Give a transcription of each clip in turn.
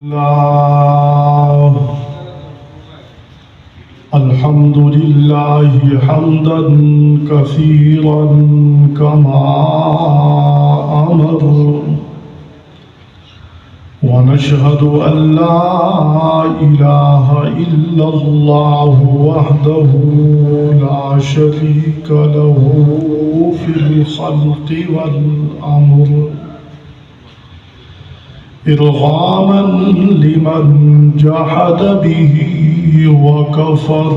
الله الحمد لله حمدا كثيرا كما أمر ونشهد أن لا إله إلا الله وحده لا شريك له في الخلق والأمر إرغاما لمن جحد به وكفر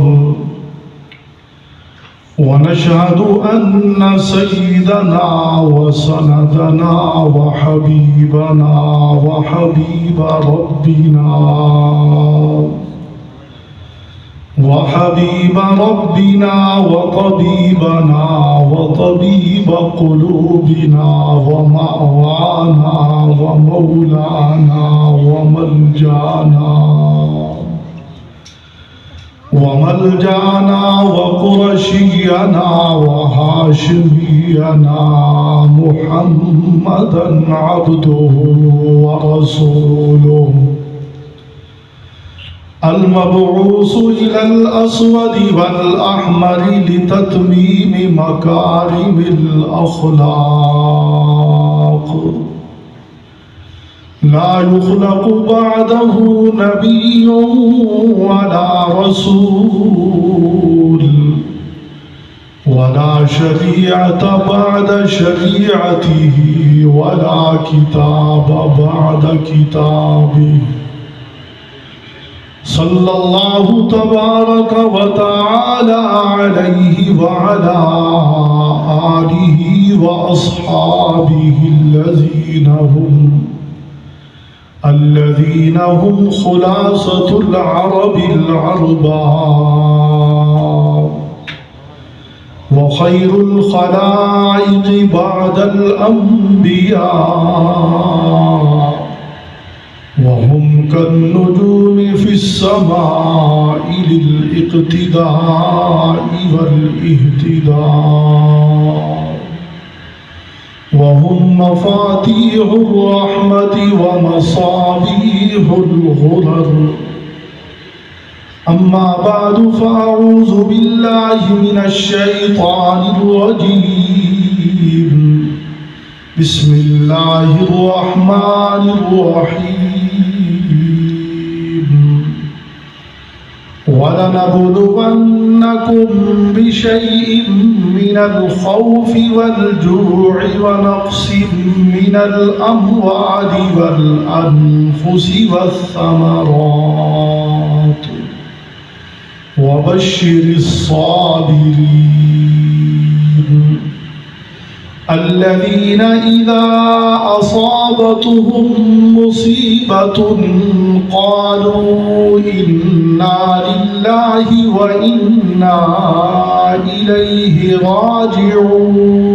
ونشهد أن سيدنا وسندنا وحبيبنا وحبيب ربنا وطبيبنا وطبيب قلوبنا ومأوانا ومولانا وملجانا وقرشينا وهاشمينا محمدا عبده ورسوله المبعوث إلى الأسود والأحمر لتتميم مكارم الأخلاق لا يخلق بعده نبي ولا رسول ولا شريعة بعد شريعته ولا كتاب بعد كتابه صلى الله تبارك وتعالى عليه وعلى آله وأصحابه الذين هم خلاصة العرب العرباء وخير الخلائق بعد الأنبياء وهم كالنجوم في السماء للاقتداء والاهتداء وهم مفاتيح الرحمة ومصابيح الغرر أما بعد فأعوذ بالله من الشيطان الرجيم بسم الله الرحمن الرحيم ولنبلونكم بشيء من الخوف والجوع ونقص من الأموال والأنفس والثمرات وبشر الصابرين الذين إذا أصابتهم مصيبة قالوا إنا لله وإنا إليه راجعون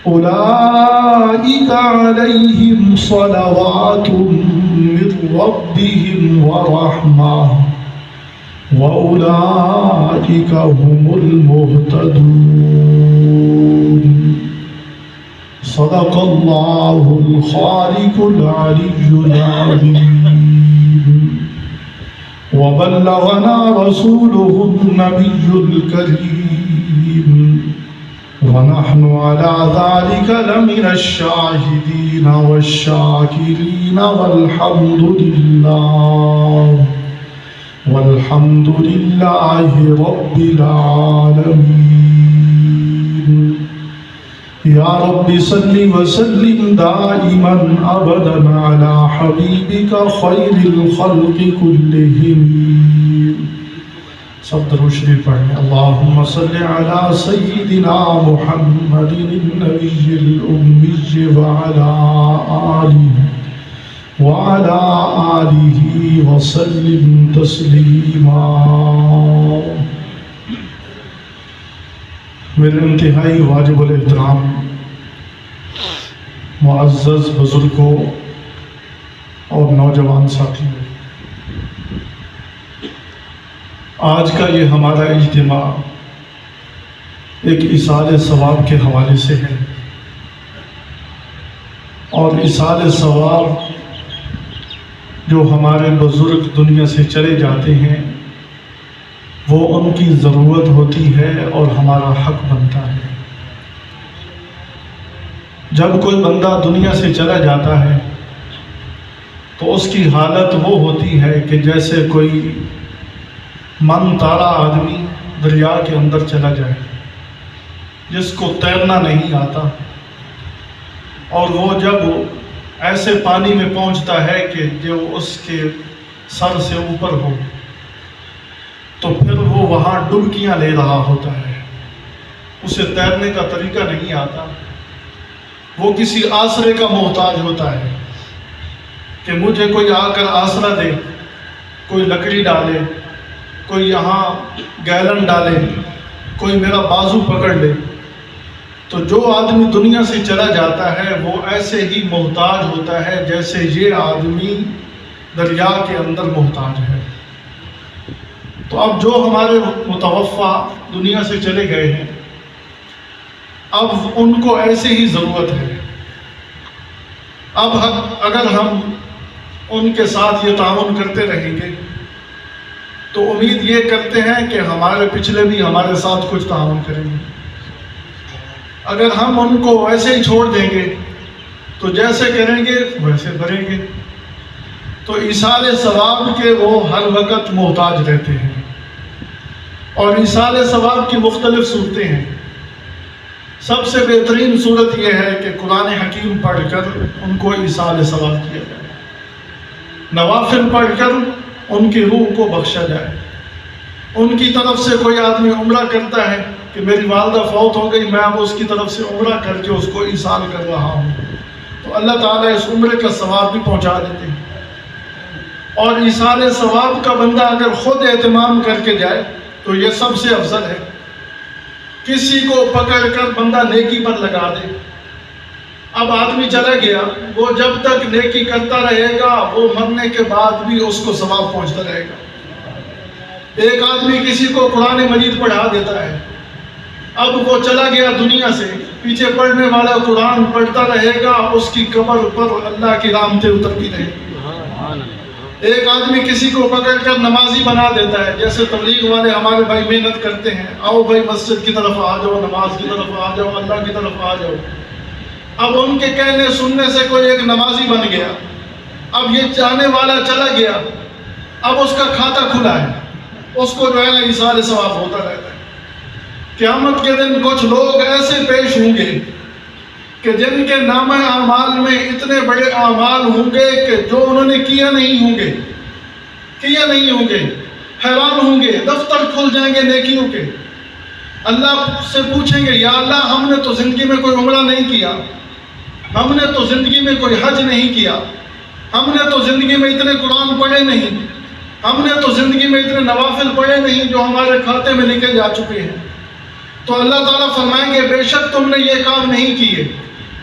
أولئك عليهم صلوات من ربهم ورحمة وأولئك هم المهتدون صدق الله الخالق العلي العظيم وبلغنا رسوله النبي الكريم ونحن على ذلك لمن الشاهدين والشاكرين والحمد لله رب العالمين يا رب صل وسلم دائما أبدا على حبيبك خير الخلق كلهم صدر شریف پڑھیں اللهم صل على سيدنا محمد النبي الأمي وعلى آله وسلم تسلیما میرے انتہائی واجب الاحترام معزز بزرگوں اور نوجوان ساتھیوں، آج کا یہ ہمارا اجتماع ایک ایصال ثواب کے حوالے سے ہے، اور ایصال ثواب جو ہمارے بزرگ دنیا سے چلے جاتے ہیں وہ ان کی ضرورت ہوتی ہے اور ہمارا حق بنتا ہے۔ جب کوئی بندہ دنیا سے چلا جاتا ہے تو اس کی حالت وہ ہوتی ہے کہ جیسے کوئی من تارا آدمی دریا کے اندر چلا جائے جس کو تیرنا نہیں آتا، اور وہ جب ایسے پانی میں پہنچتا ہے کہ جو اس کے سر سے اوپر ہو تو پھر وہ وہاں ڈبکیاں لے رہا ہوتا ہے، اسے تیرنے کا طریقہ نہیں آتا، وہ کسی آسرے کا محتاج ہوتا ہے کہ مجھے کوئی آ کر آسرا دے، کوئی لکڑی ڈالے، کوئی یہاں گیلن ڈالے، کوئی میرا بازو پکڑ لے۔ تو جو آدمی دنیا سے چلا جاتا ہے وہ ایسے ہی محتاج ہوتا ہے جیسے یہ آدمی دریا کے اندر محتاج ہے۔ تو اب جو ہمارے متوفا دنیا سے چلے گئے ہیں اب ان کو ایسے ہی ضرورت ہے۔ اب اگر ہم ان کے ساتھ یہ تعاون کرتے رہیں گے تو امید یہ کرتے ہیں کہ ہمارے پچھلے بھی ہمارے ساتھ کچھ تعاون کریں گے۔ اگر ہم ان کو ویسے ہی چھوڑ دیں گے تو جیسے کریں گے ویسے بھریں گے۔ تو ایصال ثواب کے وہ ہر وقت محتاج رہتے ہیں، اور ایصال ثواب کی مختلف صورتیں ہیں۔ سب سے بہترین صورت یہ ہے کہ قرآن حکیم پڑھ کر ان کو ایصال ثواب کیا جائے، نوافل پڑھ کر ان کی روح کو بخشا جائے۔ ان کی طرف سے کوئی آدمی عمرہ کرتا ہے کہ میری والدہ فوت ہو گئی، میں اب اس کی طرف سے عمرہ کر کے اس کو ایصال کر رہا ہوں، تو اللہ تعالیٰ اس عمرے کا ثواب بھی پہنچا دیتے ہیں۔ اور ایصال ثواب کا بندہ اگر خود اہتمام کر کے جائے تو یہ سب سے افضل ہے۔ کسی کو پکڑ کر بندہ نیکی پر لگا دے، اب آدمی چلا گیا، وہ جب تک نیکی کرتا رہے گا وہ مرنے کے بعد بھی اس کو ثواب پہنچتا رہے گا۔ ایک آدمی کسی کو قرآن مجید پڑھا دیتا ہے، اب وہ چلا گیا دنیا سے، پیچھے پڑھنے والا قرآن پڑھتا رہے گا، اس کی قبر پر اللہ کی رحمتیں اترتی رہیں گی۔ ایک آدمی کسی کو پکڑ کر نمازی بنا دیتا ہے، جیسے تبلیغ والے ہمارے بھائی محنت کرتے ہیں، آؤ بھائی مسجد کی طرف آ جاؤ، نماز کی طرف آ جاؤ، اللہ کی طرف آ جاؤ۔ اب ان کے کہنے سننے سے کوئی ایک نمازی بن گیا، اب یہ چاہنے والا چلا گیا، اب اس کا کھاتا کھلا ہے، اس کو جو ہے نا ایصال ثواب ہوتا رہتا ہے۔ قیامت کے دن کچھ لوگ ایسے پیش ہوں گے کہ جن کے نامہ اعمال میں اتنے بڑے اعمال ہوں گے کہ جو انہوں نے کیا نہیں ہوں گے، حیران ہوں گے، دفتر کھل جائیں گے نیکیوں کے۔ اللہ سے پوچھیں گے، یا اللہ ہم نے تو زندگی میں کوئی عمرہ نہیں کیا، ہم نے تو زندگی میں کوئی حج نہیں کیا، ہم نے تو زندگی میں اتنے قرآن پڑھے نہیں، ہم نے تو زندگی میں اتنے نوافل پڑھے نہیں جو ہمارے کھاتے میں لکھے جا چکے ہیں۔ تو اللہ تعالیٰ فرمائیں گے بے شک تم نے یہ کام نہیں کیے،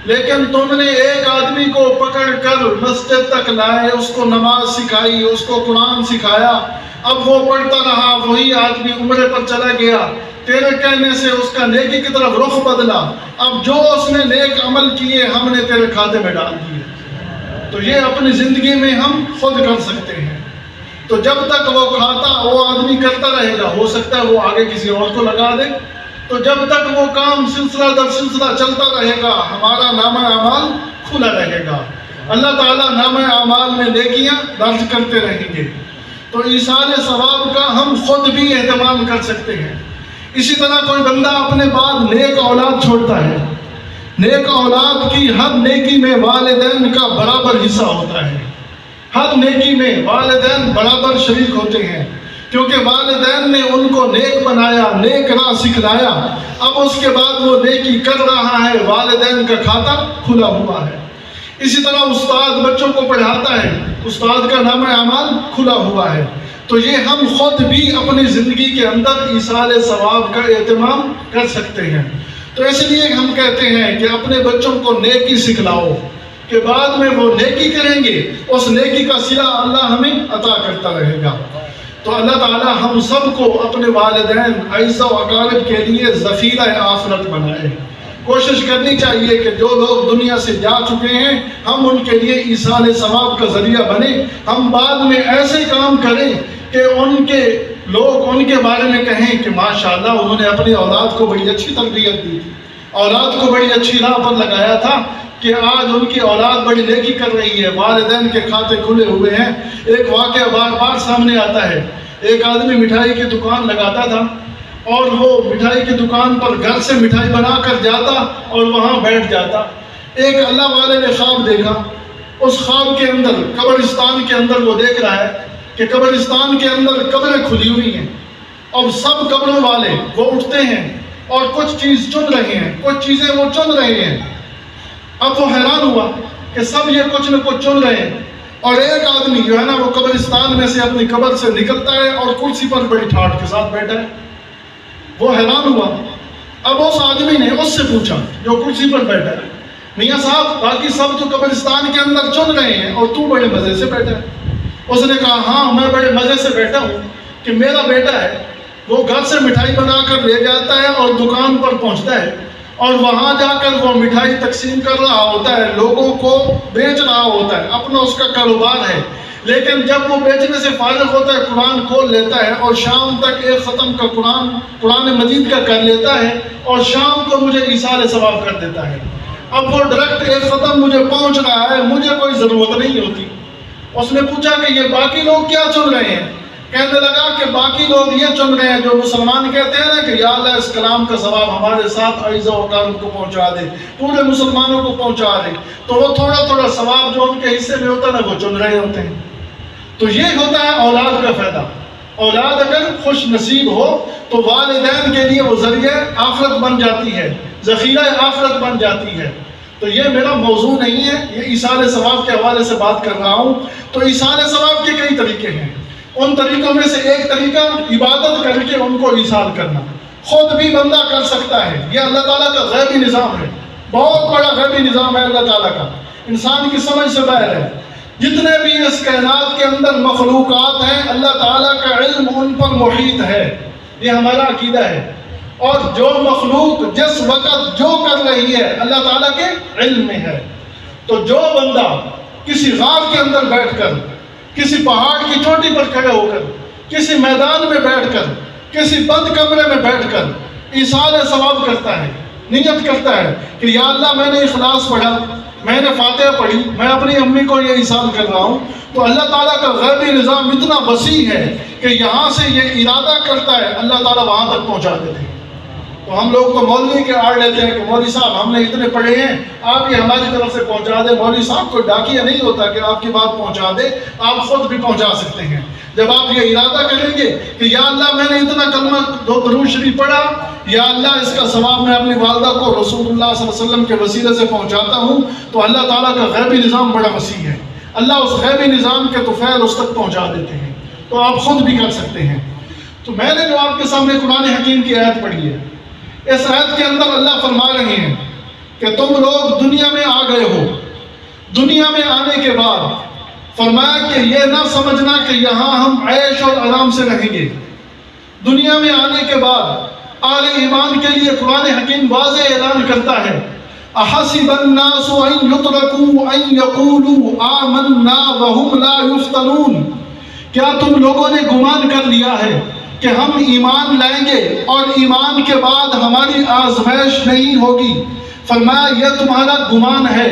لیکن تم نے ایک آدمی کو پکڑ کر مسجد تک لائے، اس کو نماز سکھائی، اس کو قرآن سکھایا، اب وہ پڑھتا رہا، وہی آدمی عمرے پر چلا گیا، تیرے کہنے سے اس کا نیکی کی طرف رخ بدلا، اب جو اس نے نیک عمل کیے ہم نے تیرے کھاتے میں ڈال دیے۔ تو یہ اپنی زندگی میں ہم خود کر سکتے ہیں۔ تو جب تک وہ کھاتا وہ آدمی کرتا رہے گا، ہو سکتا ہے وہ آگے کسی اور کو لگا دے، تو جب تک وہ کام سلسلہ در سلسلہ چلتا رہے گا ہمارا نامہ اعمال کھلا رہے گا، اللہ تعالیٰ نامہ اعمال میں نیکیاں درج کرتے رہیں گے۔ تو ایصال ثواب کا ہم خود بھی اہتمام کر سکتے ہیں۔ اسی طرح کوئی بندہ اپنے بعد نیک اولاد چھوڑتا ہے، نیک اولاد کی ہر نیکی میں والدین کا برابر حصہ ہوتا ہے، ہر نیکی میں والدین برابر شریک ہوتے ہیں، کیونکہ والدین نے ان کو نیک بنایا، نیک راہ سکھلایا، اب اس کے بعد وہ نیکی کر رہا ہے، والدین کا کھاتا کھلا ہوا ہے۔ اسی طرح استاد بچوں کو پڑھاتا ہے، استاد کا نامہ اعمال کھلا ہوا ہے۔ تو یہ ہم خود بھی اپنی زندگی کے اندر ایصال ثواب کا اہتمام کر سکتے ہیں۔ تو اس لیے ہم کہتے ہیں کہ اپنے بچوں کو نیکی سکھلاؤ کہ بعد میں وہ نیکی کریں گے، اس نیکی کا صلہ اللہ ہمیں عطا کرتا رہے گا۔ تو اللہ تعالیٰ ہم سب کو اپنے والدین اعزاء و اقارب کے لیے ذخیرہ آخرت بنائے۔ کوشش کرنی چاہیے کہ جو لوگ دنیا سے جا چکے ہیں ہم ان کے لیے ایصال ثواب کا ذریعہ بنیں. ہم بعد میں ایسے کام کریں کہ ان کے لوگ ان کے بارے میں کہیں کہ ماشاءاللہ انہوں نے اپنی اولاد کو بڑی اچھی تربیت دی تھی، اولاد کو بڑی اچھی راہ پر لگایا تھا کہ آج ان کی اولاد بڑی نیکی کر رہی ہے، والدین کے کھاتے کھلے ہوئے ہیں. ایک واقعہ بار بار سامنے آتا ہے. ایک آدمی مٹھائی کی دکان لگاتا تھا اور وہ مٹھائی کی دکان پر گھر سے مٹھائی بنا کر جاتا اور وہاں بیٹھ جاتا. ایک اللہ والے نے خواب دیکھا. اس خواب کے اندر قبرستان کے اندر وہ دیکھ رہا ہے کہ قبرستان کے اندر قبریں کھلی ہوئی ہیں اور سب قبروں والے وہ اٹھتے ہیں اور کچھ چیز چن رہے ہیں، کچھ چیزیں وہ چن رہے ہیں. اب وہ حیران ہوا کہ سب یہ کچھ نہ کچھ چن رہے ہیں اور ایک آدمی جو ہے نا وہ قبرستان میں سے اپنی قبر سے نکلتا ہے اور کرسی پر بڑی ٹھاٹھ کے ساتھ بیٹھا ہے. وہ حیران ہوا. اب اس آدمی نے اس سے پوچھا جو کرسی پر بیٹھا ہے، میاں صاحب باقی سب تو قبرستان کے اندر چن رہے ہیں اور تو بڑے مزے سے بیٹھا ہے. اس نے کہا ہاں میں بڑے مزے سے بیٹھا ہوں کہ میرا بیٹا ہے وہ گھر سے مٹھائی بنا کر لے جاتا ہے اور دکان پر پہنچتا ہے اور وہاں جا کر وہ مٹھائی تقسیم کر رہا ہوتا ہے، لوگوں کو بیچ رہا ہوتا ہے، اپنا اس کا کاروبار ہے. لیکن جب وہ بیچنے سے فارغ ہوتا ہے قرآن کھول لیتا ہے اور شام تک ایک ختم کا قرآن مجید کا کر لیتا ہے اور شام کو مجھے ایصال ثواب کر دیتا ہے. اب وہ ڈائریکٹ ایک ختم مجھے پہنچ رہا ہے، مجھے کوئی ضرورت نہیں ہوتی. اس نے پوچھا کہ یہ باقی لوگ کیا چن رہے ہیں؟ کہنے لگا کہ باقی لوگ یہ چن رہے ہیں جو مسلمان کہتے ہیں نا کہ یا اللہ اس کلام کا ثواب ہمارے ساتھ اعزا و اکرام کو پہنچا دے، پورے مسلمانوں کو پہنچا دے. تو وہ تھوڑا تھوڑا ثواب جو ان کے حصے میں ہوتا ہے نا وہ چن رہے ہوتے ہیں. تو یہ ہوتا ہے اولاد کا فائدہ. اولاد اگر خوش نصیب ہو تو والدین کے لیے وہ ذریعہ آخرت بن جاتی ہے، ذخیرہ آخرت بن جاتی ہے. تو یہ میرا موضوع نہیں ہے، یہ ایصال ثواب کے حوالے سے بات کر رہا ہوں. تو ایصال ثواب کے کئی طریقے ہیں. ان طریقوں میں سے ایک طریقہ عبادت کر کے ان کو ایصال کرنا. خود بھی بندہ کر سکتا ہے، یہ اللہ تعالیٰ کا غیبی نظام ہے، بہت بڑا غیبی نظام ہے اللہ تعالیٰ کا، انسان کی سمجھ سے باہر ہے. جتنے بھی اس کائنات کے اندر مخلوقات ہیں اللہ تعالیٰ کا علم ان پر محیط ہے، یہ ہمارا عقیدہ ہے. اور جو مخلوق جس وقت جو کر رہی ہے اللہ تعالیٰ کے علم میں ہے. تو جو بندہ کسی غار کے اندر بیٹھ کر، کسی پہاڑ کی چوٹی پر کھڑے ہو کر، کسی میدان میں بیٹھ کر، کسی بند کمرے میں بیٹھ کر ایصال ثواب کرتا ہے، نیت کرتا ہے کہ یا اللہ میں نے اخلاص پڑھا، میں نے فاتحہ پڑھی، میں اپنی امی کو یہ ایصال کر رہا ہوں، تو اللہ تعالیٰ کا غیبی نظام اتنا وسیع ہے کہ یہاں سے یہ ارادہ کرتا ہے اللہ تعالیٰ وہاں تک پہنچا دیتے ہیں. تو ہم لوگ تو مولوی کے آڑ لیتے ہیں کہ مولوی صاحب ہم نے اتنے پڑھے ہیں آپ یہ ہماری طرف سے پہنچا دیں. مولوی صاحب کو ڈاکیہ نہیں ہوتا کہ آپ کی بات پہنچا دے، آپ خود بھی پہنچا سکتے ہیں. جب آپ یہ ارادہ کریں گے کہ یا اللہ میں نے اتنا کلمہ درود شریف پڑھا، یا اللہ اس کا ثواب میں اپنی والدہ کو رسول اللہ صلی اللہ علیہ وسلم کے وسیلے سے پہنچاتا ہوں، تو اللہ تعالیٰ کا غیبی نظام بڑا وسیع ہے. اللہ اس غیبی نظام کے طفیل اس تک پہنچا دیتے ہیں. تو آپ خود بھی کر سکتے ہیں. تو میں نے جو آپ کے سامنے قرآن حکیم کی آیت پڑھی ہے، اس آیت کے اندر اللہ فرما رہے ہیں کہ تم لوگ دنیا میں آ گئے ہو، دنیا میں آنے کے بعد فرمایا کہ یہ نہ سمجھنا کہ یہاں ہم عیش اور آرام سے رہیں گے. دنیا میں آنے کے بعد اہل ایمان کے لیے قرآن حکیم واضح اعلان کرتا ہے احسب الناس ان یترکوا ان یقولوا آمنا وهم لا یفتنون. کیا تم لوگوں نے گمان کر لیا ہے کہ ہم ایمان لائیں گے اور ایمان کے بعد ہماری آزمائش نہیں ہوگی؟ فرمایا یہ تمہارا گمان ہے،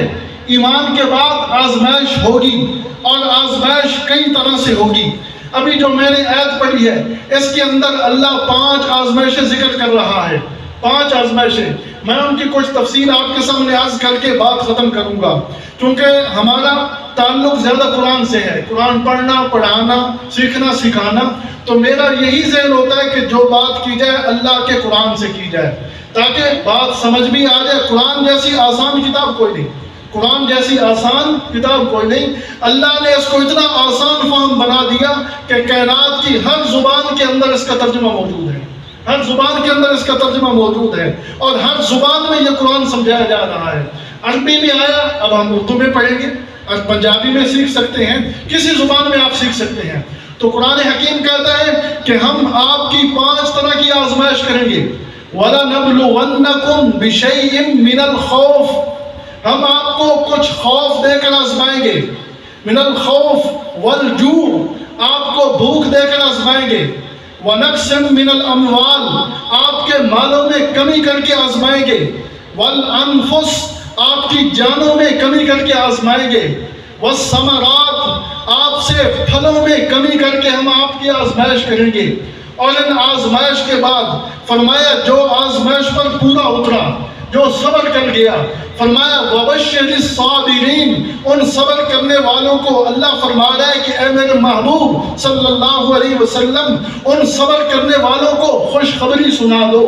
ایمان کے بعد آزمائش ہوگی اور آزمائش کئی طرح سے ہوگی. ابھی جو میں نے آیت پڑھی ہے اس کے اندر اللہ 5 آزمائشیں ذکر کر رہا ہے. 5 آزمائشیں، میں ان کی کچھ تفصیل آپ کے سامنے عرض کر کے بات ختم کروں گا، کیونکہ ہمارا تعلق زیادہ قرآن سے ہے، قرآن پڑھنا، پڑھانا، سیکھنا، سکھانا. تو میرا یہی ذہن ہوتا ہے کہ جو بات کی جائے اللہ کے قرآن سے کی جائے تاکہ بات سمجھ بھی آ جائے. قرآن جیسی آسان کتاب کوئی نہیں، قرآن جیسی آسان کتاب کوئی نہیں. اللہ نے اس کو اتنا آسان فہم بنا دیا کہ کائنات کی ہر زبان کے اندر اس کا ترجمہ موجود ہے، ہر زبان کے اندر اس کا ترجمہ موجود ہے اور ہر زبان میں یہ قرآن سمجھایا جا رہا ہے. عربی میں آیا، اب ہم اردو میں پڑھیں گے، اور پنجابی میں سیکھ سکتے ہیں، کسی زبان میں آپ سیکھ سکتے ہیں. تو قرآن حکیم کہتا ہے کہ ہم آپ کی 5 طرح کی آزمائش کریں گے. وَلَنَبْلُوَنَّكُمْ بِشَيْءٍ مِّنَ الْخَوْفِ، ہم آپ کو کچھ خوف دے کر آزمائیں گے، من الخوف والجوع، آپ کو بھوک دے کر آزمائیں گے، وَنَقْصٍ مِّنَ الْأَمْوَالِ، آپ کے مالوں میں کمی کر کے آزمائیں گے، وَالْأَنفُسِ، آپ کی جانوں میں کمی کر کے آزمائیں گے، وَالثَّمَرَاتِ، آپ سے پھلوں میں کمی کر کے ہم آپ کی آزمائش کریں گے۔ اور ان آزمائش کے بعد فرمایا جو آزمائش پر پورا اترا، جو صبر کر گیا، فرمایا وَبَشِّرِ الصَّابِرِينَ، ان صبر کرنے والوں کو اللہ فرما رہا ہے کہ اے میرے محبوب صلی اللہ علیہ وسلم ان صبر کرنے والوں کو خوشخبری سنا دو،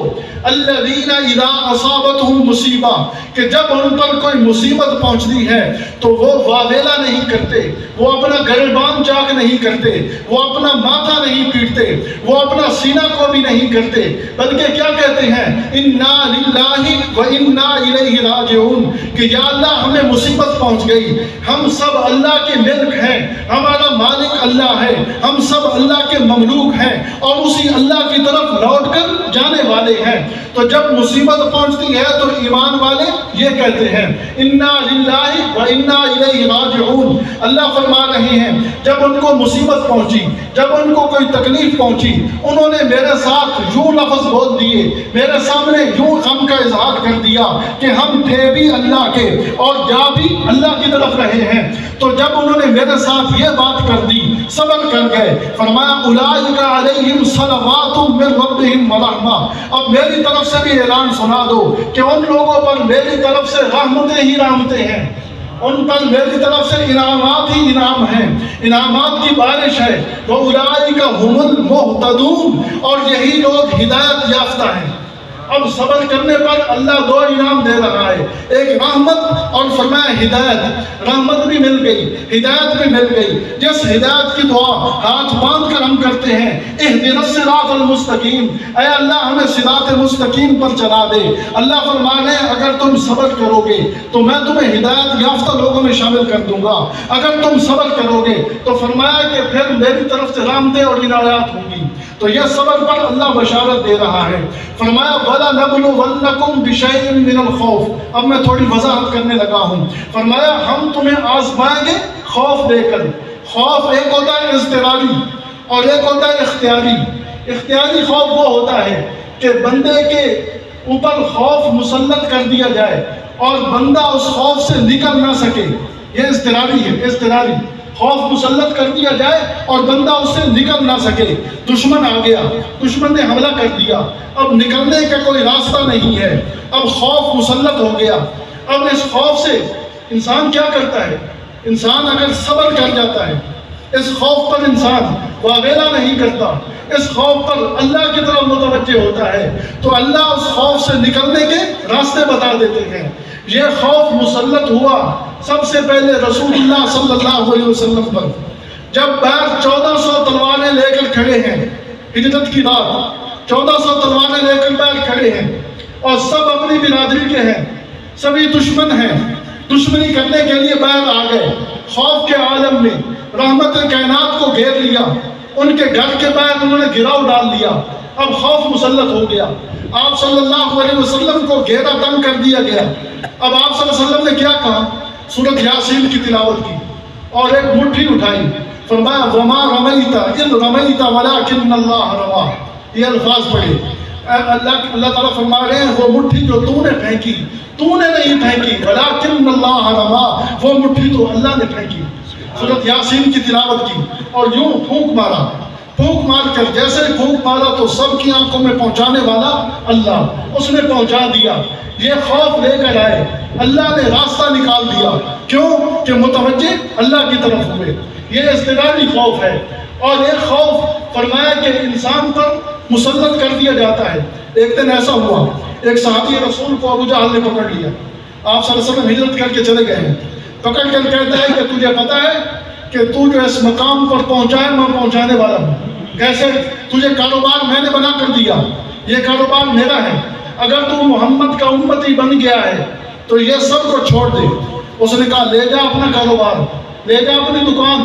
الذین اذا اصابتہم مصیبہ، کہ جب ان پر کوئی مصیبت پہنچتی ہے تو وہ واویلا نہیں کرتے، وہ اپنا گریبان چاک نہیں کرتے، وہ اپنا ماتھا نہیں پیٹتے، وہ اپنا سینہ کو بھی نہیں کرتے، بلکہ کیا کہتے ہیں انا للہ و انا الیہ راجعون، کہ یا اللہ ہمیں مصیبت پہنچ گئی، ہم سب اللہ کے ملک ہیں، ہمارا مالک اللہ ہے، ہم سب اللہ کے مملوک ہیں اور اسی اللہ کی طرف لوٹ کر جانے والے ہیں۔ تو جب مصیبت پہنچتی ہے تو ایمان والے یہ کہتے ہیں انا للہ و انا الیہ راجعون۔ اللہ فرما رہے ہیں جب ان کو مصیبت پہنچی، جب ان کو کوئی تکلیف پہنچی، انہوں نے میرے ساتھ یوں لفظ بول دیے، میرے سامنے یوں غم کا اظہار کر دیا کہ ہم تھے بھی اللہ کے اور جا بھی اللہ کی طرف رہے ہیں۔ تو جب انہوں نے میرے ساتھ یہ بات کر دی، صبر کر گئے، فرمایا اولئک علیہم صلوات من ربہم ورحمہ، اب میری طرف سے بھی اعلان سنا دو کہ ان لوگوں پر میری طرف سے رحمتیں ہی رحمتیں ہیں، ان پر میری طرف سے انعامات ہی انعام ہیں، انعامات کی بارش ہے، وَأُولَئِكَ هُمُ الْمُهْتَدُونَ، اور یہی لوگ ہدایت یافتہ ہیں۔ اب صبر کرنے پر اللہ دو انعام دے رہا ہے، ایک رحمت اور فرمایا ہدایت، رحمت بھی مل گئی، ہدایت بھی مل گئی۔ جس ہدایت کی دعا ہاتھ باندھ کر ہم کرتے ہیں اہدنا الصراط المستقیم، اے اللہ ہمیں صراط مستقیم پر چلا دے۔ اللہ فرما رہے ہیں اگر تم صبر کرو گے تو میں تمہیں ہدایت یافتہ لوگوں میں شامل کر دوں گا، اگر تم صبر کرو گے تو فرمایا کہ پھر میری طرف سے رحمتیں اور عنایات ہوں گی۔ تو یہ صبر پر اللہ بشارت دے رہا ہے، فرمایا وَلَنَبْلُوَنَّكُمْ بِشَيْءٍ مِّنَ الْخَوْفِ، اب میں تھوڑی وضاحت کرنے لگا ہوں۔ فرمایا ہم تمہیں آزمائیں گے خوف دے کر۔ خوف ایک ہوتا ہے اضطراری اور ایک ہوتا ہے اختیاری۔ اختیاری خوف وہ ہوتا ہے کہ بندے کے اوپر خوف مسلط کر دیا جائے اور بندہ اس خوف سے نکل نہ سکے، یہ اضطراری ہے۔ اضطراری خوف مسلط کر دیا جائے اور بندہ اس سے نکل نہ سکے، دشمن آ گیا، دشمن نے حملہ کر دیا، اب نکلنے کا کوئی راستہ نہیں ہے، اب خوف مسلط ہو گیا۔ اب اس خوف سے انسان کیا کرتا ہے؟ انسان اگر صبر کر جاتا ہے، اس خوف پر انسان واویلا نہیں کرتا، اس خوف پر اللہ کی طرف متوجہ ہوتا ہے تو اللہ اس خوف سے نکلنے کے راستے بتا دیتے ہیں۔ یہ خوف مسلط ہوا سب سے پہلے رسول اللہ صلی اللہ علیہ وسلم پر، جب بیر 1400 تلواریں لے کر کھڑے ہیں، ہجرت کی رات 1400 تلواریں لے کر بیر کھڑے ہیں اور سب اپنی برادری کے ہیں، سبھی دشمن ہیں، دشمنی کرنے کے لیے بیر آ گئے۔ خوف کے عالم میں رحمت کائنات کو گھیر لیا، ان کے گھر کے باہر انہوں نے گھراؤ ڈال دیا، اب خوف مسلط ہو گیا۔ آپ صلی اللہ علیہ وسلم کو گھیرا تنگ کر دیا گیا۔ اب آپ صلی اللہ علیہ وسلم نے کیا کہا؟ سورۃ یاسین کی تلاوت کی اور ایک مٹھی اٹھائی، فرمایا وما رمیت اذ رمیت ولکن اللہ رمی، یہ الفاظ پڑھے۔ اللہ تعالیٰ فرما رہے ہیں وہ مٹھی جو تو نے پھینکی، تو نے نہیں پھینکی، ولکن اللہ رمی، وہ مٹھی تو اللہ نے پھینکی۔ سورۃ یاسین کی تلاوت کی اور یوں پھونک مارا، پھونک مار کر جیسے پھونک مارا تو سب کی آنکھوں میں پہنچانے والا اللہ، اس نے پہنچا دیا۔ یہ خوف لے کر آئے، اللہ نے راستہ نکال دیا، کیوں کہ متوجہ اللہ کی طرف ہوئے۔ یہ اضطراری خوف ہے اور یہ خوف فرمایا کہ انسان پر مسلط کر دیا جاتا ہے۔ ایک دن ایسا ہوا، ایک صحابی رسول کو ابو جہل نے پکڑ لیا، آپ صلی اللہ علیہ وسلم ہجرت کر کے چلے گئے ہیں، پکڑ کر کہتا ہے کہ تجھے پتا ہے کہ تو جو اس مقام پر پہنچا ہے میں پہنچانے والا ہوں، کیسے؟ تجھے کاروبار میں نے بنا کر دیا، یہ کاروبار میرا ہے، اگر تو محمد کا امتی بن گیا ہے تو یہ سب کو چھوڑ دے۔ اس نے کہا لے جا اپنا کاروبار، لے جا اپنی دکان،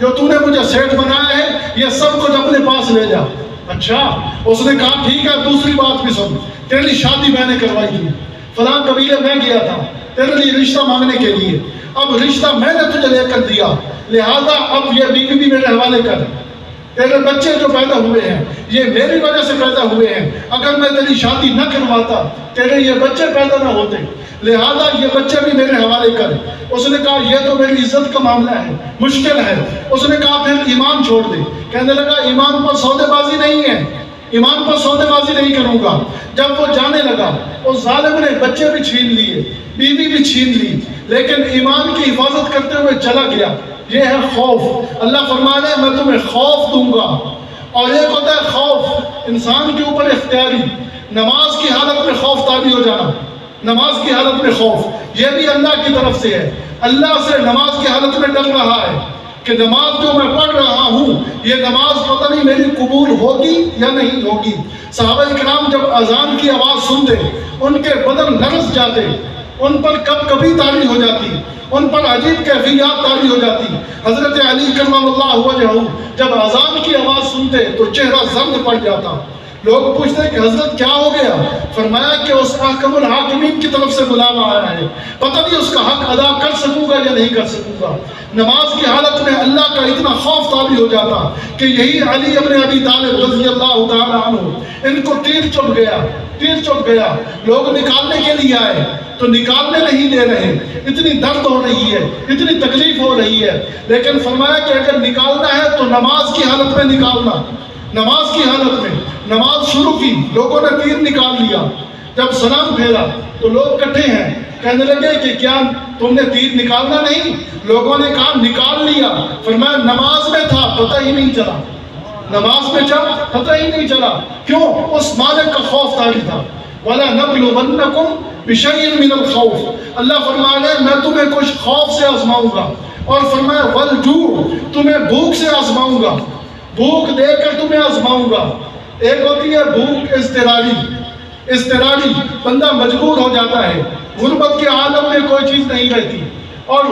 جو تو نے مجھے سیٹ بنایا ہے یہ سب کچھ اپنے پاس لے جا۔ اچھا، اس نے کہا ٹھیک ہے، دوسری بات بھی سن، تیری شادی میں نے کروائی تھی، فلاں قبیلے میں گیا تھا تیرے لیے رشتہ مانگنے کے لیے، اب رشتہ میں نے تجھے لے کر دیا، لہذا اب یہ بیوی بھی میرے حوالے کر، تیرے بچے جو پیدا ہوئے ہیں یہ میری وجہ سے پیدا ہوئے ہیں، اگر میں تیری شادی نہ کرواتا تیرے یہ بچے پیدا نہ ہوتے، لہذا یہ بچے بھی میرے حوالے کر۔ اس نے کہا یہ تو میری عزت کا معاملہ ہے، مشکل ہے۔ اس نے کہا پھر ایمان چھوڑ دے، کہنے لگا ایمان پر سودے بازی نہیں ہے، ایمان پر سودے بازی نہیں کروں گا۔ جب وہ جانے لگا اس ظالم نے بچے بھی چھین لیے، بیوی بھی چھین لی، لیکن ایمان کی حفاظت کرتے ہوئے چلا گیا۔ یہ ہے خوف۔ اللہ فرما رہے ہیں میں تمہیں خوف دوں گا، اور ایک ہوتا ہے خوف انسان کے اوپر اختیاری، نماز کی حالت میں خوف طاری ہو جانا، نماز کی حالت میں خوف، یہ بھی اللہ کی طرف سے ہے۔ اللہ سے نماز کی حالت میں ڈر رہا ہے کہ نماز جو میں پڑھ رہا ہوں یہ نماز پتہ نہیں میری قبول ہوگی یا نہیں ہوگی۔ صحابہ کرام جب اذان کی آواز سنتے ان کے بدن لرز جاتے، ان پر کب کبھی طاری ہو جاتی، ان پر عجیب کیفیات طاری ہو جاتی۔ حضرت علی کرم اللہ وجہہ جب اذان کی آواز سنتے تو چہرہ زرد پڑ جاتا۔ لوگ پوچھتے کہ حضرت کیا ہو گیا؟ فرمایا کہ اس احکم الحاکمین کی طرف سے بلاوا آیا ہے، پتہ نہیں اس کا حق ادا کر سکوں گا یا نہیں کر سکوں گا۔ نماز کی حالت میں اللہ کا اتنا خوف طاری ہو جاتا کہ یہی علی ابن ابی طالب رضی اللہ تعالی عنہ، ان کو تیر چبھ گیا، تیر چبھ گیا، لوگ نکالنے کے لیے آئے تو نکالنے نہیں دے رہے، اتنی درد ہو رہی ہے، اتنی تکلیف ہو رہی ہے، لیکن فرمایا کہ اگر نکالنا ہے تو نماز کی حالت میں نکالنا، نماز کی حالت میں۔ نماز شروع کی، لوگوں نے تیر نکال لیا، جب سلام پھیرا تو لوگ اکٹھے ہیں، کہنے لگے کہ کیا تم نے تیر نکالنا نہیں؟ لوگوں نے کہا نکال لیا۔ فرمایا نماز میں تھا پتہ ہی نہیں چلا، نماز میں چل پتہ ہی نہیں چلا، کیوں؟ اس مالک کا خوف طاری تھا۔ وَلَنَبْلُوَنَّكُمْ بِشَيْءٍ مِّنَ الْخَوْفِ، اللہ فرما رہے ہیں میں تمہیں کچھ خوف سے آزماؤں گا، اور فرمایا وَالْجُوعِ، تمہیں بھوک سے آزماؤں گا، بھوک دے کر تمہیں آزماؤں گا۔ ایک ہوتی ہے بھوک اضطراری، اضطراری بندہ مجبور ہو جاتا ہے، غربت کے عالم میں کوئی چیز نہیں رہتی، اور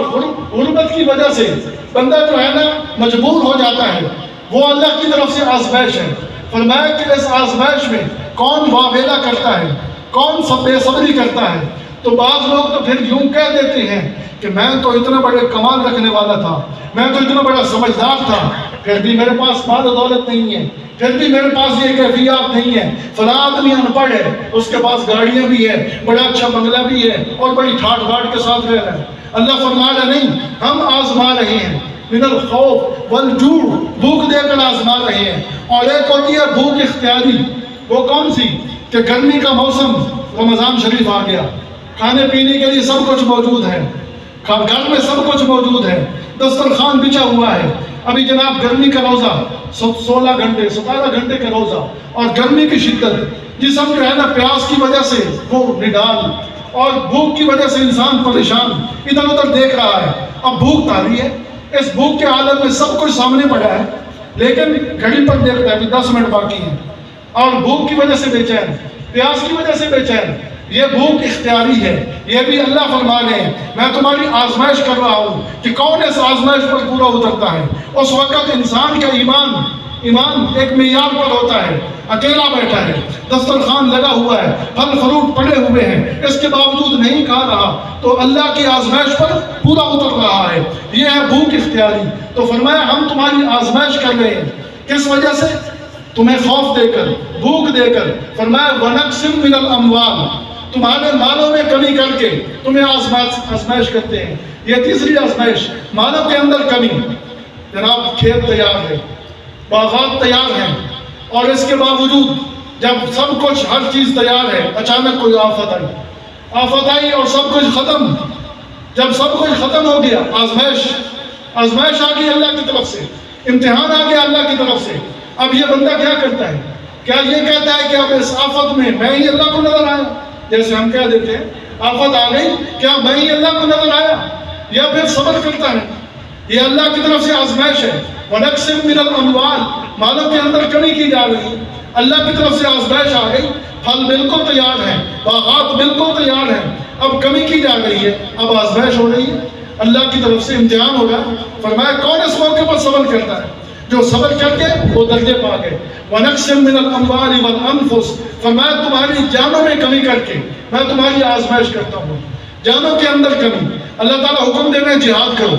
غربت کی وجہ سے بندہ جو ہے نا مجبور ہو جاتا ہے، وہ اللہ کی طرف سے آزمائش ہے۔ فرمایا کہ اس آزمائش میں کون واویلا کرتا ہے، کون بے صبری کرتا ہے، تو بعض لوگ تو پھر یوں کہہ دیتے ہیں کہ میں تو اتنا بڑے کمال رکھنے والا تھا، میں تو اتنا بڑا سمجھدار تھا، پھر بھی میرے پاس مال و دولت نہیں ہے، پھر بھی میرے پاس یہ کیفیات نہیں ہے۔ فلاں آدمی ان پڑھ ہے، اس کے پاس گاڑیاں بھی ہے، بڑا اچھا بنگلہ بھی ہے، اور بڑی ٹھاٹ باٹ کے ساتھ رہ رہا ہے۔ اللہ فرما رہا نہیں، ہم آزما رہے ہیں، من الخوف والجوع، بھوک دے کر آزما رہے ہیں۔ اور ایک ہوتی ہے بھوک اختیاری، وہ کون سی؟ کہ گرمی کا موسم، رمضان شریف آ گیا، کھانے پینے کے لیے سب کچھ موجود ہے، گھر میں سب کچھ موجود ہے، دسترخوان بچھا ہوا ہے۔ ابھی جناب گرمی کا روزہ 16 گھنٹے 17 گھنٹے کا روزہ، اور گرمی کی شدت، جسم جو ہے نا پیاس کی وجہ سے وہ نڈال، اور بھوک کی وجہ سے انسان پریشان ادھر ادھر دیکھ رہا ہے۔ اب بھوک طاری ہے، اس بھوک کے عالم میں سب کچھ سامنے پڑا ہے، لیکن گھڑی پر دیکھتا ہے ابھی 10 منٹ باقی ہیں، اور بھوک کی وجہ سے بے چین، پیاس کی وجہ سے بے چین۔ یہ بھوک اختیاری ہے، یہ بھی اللہ فرما رہے ہیں میں تمہاری آزمائش کر رہا ہوں کہ کون اس آزمائش پر پورا اترتا ہے۔ اس وقت انسان کا ایمان ایک معیار پر ہوتا ہے، اکیلا بیٹھا ہے، دسترخوان لگا ہوا ہے، پھل فروٹ پڑے ہوئے ہیں، اس کے باوجود نہیں کھا رہا، تو اللہ کی آزمائش پر پورا اتر رہا ہے۔ یہ ہے بھوک اختیاری۔ تو فرمایا ہم تمہاری آزمائش کر رہے ہیں، کس وجہ سے؟ تمہیں خوف دے کر، بھوک دے کر۔ فرمایا وَنَقْسِم مِّنَ الْأَمْوَالِ، تمہارے مالوں میں کمی کر کے تمہیں آزمائش کرتے ہیں۔ یہ تیسری آزمائش، مالوں کے اندر کمی۔ جناب کھیت تیار ہے، باغات تیار ہیں، اور اس کے باوجود جب سب کچھ ہر چیز تیار ہے، اچانک کوئی آفت آئی اور سب کچھ ختم۔ جب سب کچھ ختم ہو گیا، آزمائش آ گئی اللہ کی طرف سے، امتحان آ گیا اللہ کی طرف سے۔ اب یہ بندہ کیا کرتا ہے؟ کیا یہ کہتا ہے کہ اب اس آفت میں میں ہی اللہ کو نظر آیا؟ جیسے ہم کہہ دیتے ہیں آفت آ گئی، کیا میں ہی اللہ کو نظر آیا؟ یا پھر صبر کرتا ہے؟ یہ اللہ کی طرف سے آزمائش ہے۔ وَنَقْسِم مِّنَ الْأَمْوَالِ، مالوں کے اندر کمی کی جا رہی ہے، اللہ کی طرف سے آزمائش آ گئی، پھل بالکل تیار ہیں، باغات بالکل تیار ہیں، اب کمی کی جا رہی ہے، اب آزمائش ہو رہی ہے، اللہ کی طرف سے امتحان ہوگا۔ فرمایا کون اس موقع پر صبر کرتا ہے؟ جو صبر کر کے وہ درجے پا گئے. وَنَقْسِمْ مِنَ الْأَمْوَالِ وَالْأَنفُسِ، فرمایا تمہاری جانوں میں کمی کر کے میں تمہاری آزمائش کرتا ہوں. جانوں کے اندر کمی. اللہ تعالیٰ حکم دے رہے ہیں جہاد کرو.